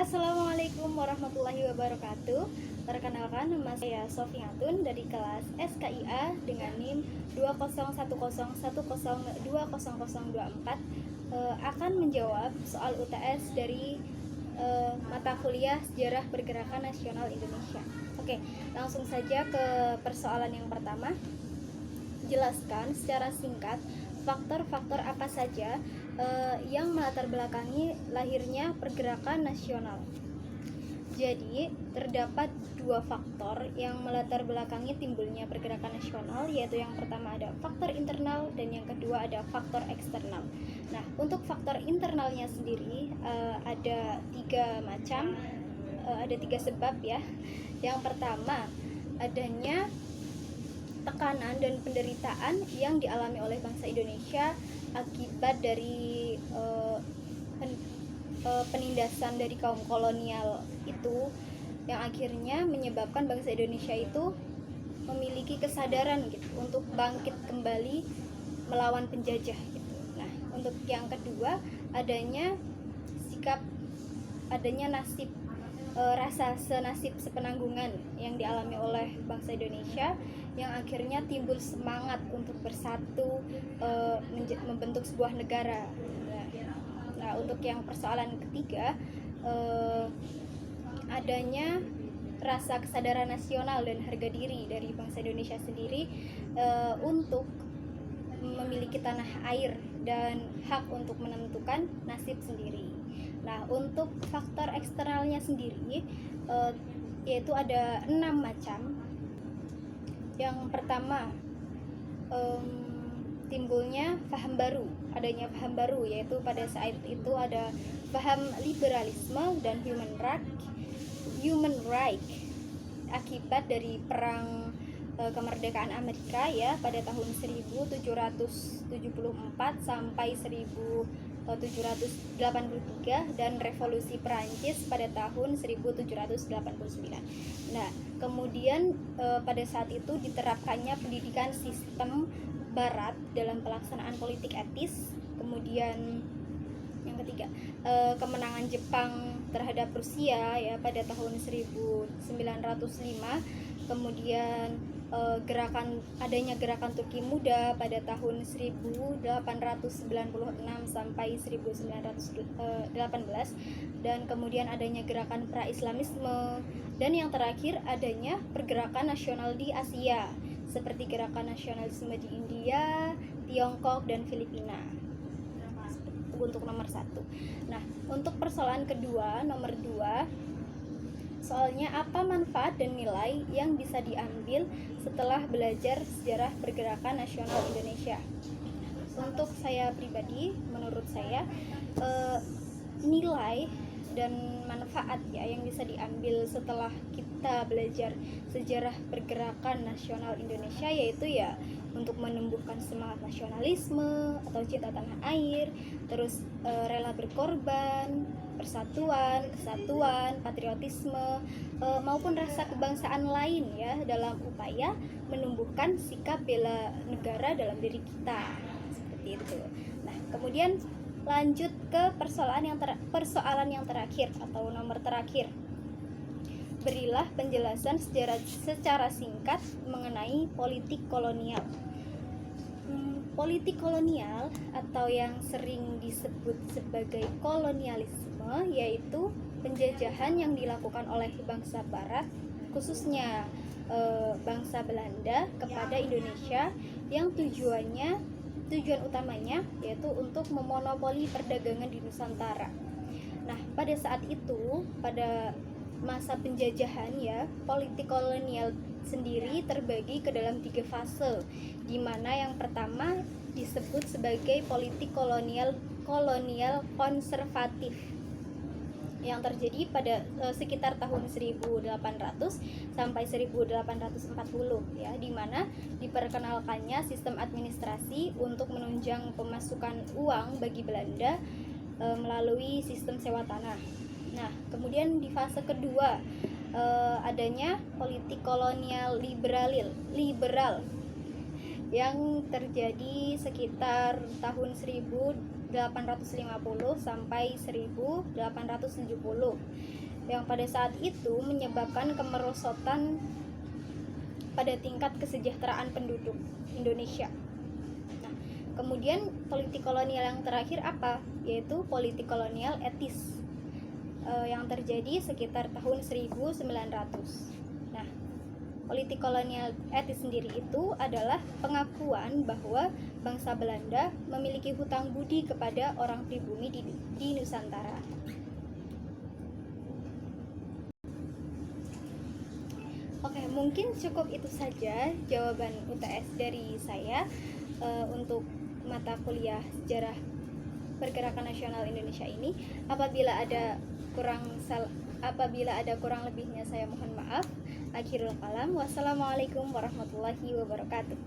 Assalamualaikum warahmatullahi wabarakatuh. Perkenalkan, nama saya Sofi Hatun dari kelas SKIA dengan NIM 20101020024 akan menjawab soal UTS dari mata kuliah Sejarah Pergerakan Nasional Indonesia. Oke, langsung saja ke persoalan yang pertama. Jelaskan secara singkat faktor-faktor apa saja yang melatar belakangi lahirnya pergerakan nasional. Jadi, terdapat dua faktor yang melatar belakangi timbulnya pergerakan nasional, yaitu yang pertama ada faktor internal dan yang kedua ada faktor eksternal. Nah, untuk faktor internalnya sendiri ada tiga macam, ada tiga sebab ya. Yang pertama, adanya tekanan dan penderitaan yang dialami oleh bangsa Indonesia akibat dari penindasan dari kaum kolonial itu, yang akhirnya menyebabkan bangsa Indonesia itu memiliki kesadaran gitu untuk bangkit kembali melawan penjajah gitu. Nah, untuk yang kedua adanya nasib rasa senasib sepenanggungan yang dialami oleh bangsa Indonesia, yang akhirnya timbul semangat untuk bersatu membentuk sebuah negara. Nah, untuk yang persoalan ketiga adanya rasa kesadaran nasional dan harga diri dari bangsa Indonesia sendiri untuk memiliki tanah air dan hak untuk menentukan nasib sendiri. Nah, untuk faktor eksternalnya sendiri yaitu ada 6 macam. Yang pertama, timbulnya adanya paham baru, yaitu pada saat itu ada paham liberalisme dan human right akibat dari perang kemerdekaan Amerika ya pada tahun 1774 sampai 1783 dan revolusi Perancis pada tahun 1789. Nah, kemudian pada saat itu diterapkannya pendidikan sistem barat dalam pelaksanaan politik etis. Kemudian yang ketiga, kemenangan Jepang terhadap Rusia ya pada tahun 1905. Kemudian adanya gerakan Turki Muda pada tahun 1896 sampai 1918, dan kemudian adanya gerakan pra-Islamisme, dan yang terakhir adanya pergerakan nasional di Asia seperti gerakan nasionalisme di India, Tiongkok, dan Filipina. Untuk nomor 1. Nah, untuk persoalan kedua, nomor 2, soalnya apa manfaat dan nilai yang bisa diambil setelah belajar sejarah pergerakan nasional Indonesia? Untuk saya pribadi, menurut saya nilai dan manfaat ya yang bisa diambil setelah kita belajar sejarah pergerakan nasional Indonesia, yaitu ya untuk menumbuhkan semangat nasionalisme atau cinta tanah air, terus rela berkorban, persatuan, kesatuan, patriotisme, maupun rasa kebangsaan lain ya dalam upaya menumbuhkan sikap bela negara dalam diri kita, seperti itu. Nah, kemudian lanjut ke persoalan yang terakhir atau nomor terakhir. Berilah penjelasan secara singkat mengenai politik kolonial. Politik kolonial atau yang sering disebut sebagai kolonialisme yaitu penjajahan yang dilakukan oleh bangsa Barat, khususnya bangsa Belanda kepada Indonesia, yang tujuan utamanya yaitu untuk memonopoli perdagangan di Nusantara. Nah, pada saat itu, pada masa penjajahan ya, politik kolonial sendiri terbagi ke dalam 3 fase, di mana yang pertama disebut sebagai politik kolonial konservatif yang terjadi pada sekitar tahun 1800 sampai 1840 ya, di mana diperkenalkannya sistem administrasi untuk menunjang pemasukan uang bagi Belanda melalui sistem sewa tanah. Nah, kemudian di fase kedua adanya politik kolonial liberal yang terjadi sekitar tahun 1840 1850 sampai 1870 yang pada saat itu menyebabkan kemerosotan pada tingkat kesejahteraan penduduk Indonesia. Nah, kemudian politik kolonial yang terakhir apa? Yaitu politik kolonial etis yang terjadi sekitar tahun 1900. Nah, politik kolonial etis sendiri itu adalah pengakuan bahwa bangsa Belanda memiliki hutang budi kepada orang pribumi di Nusantara. Oke, mungkin cukup itu saja jawaban UTS dari saya untuk mata kuliah Sejarah Pergerakan Nasional Indonesia ini. Apabila ada kurang lebihnya saya mohon maaf. Akhirul kalam. Wassalamualaikum warahmatullahi wabarakatuh.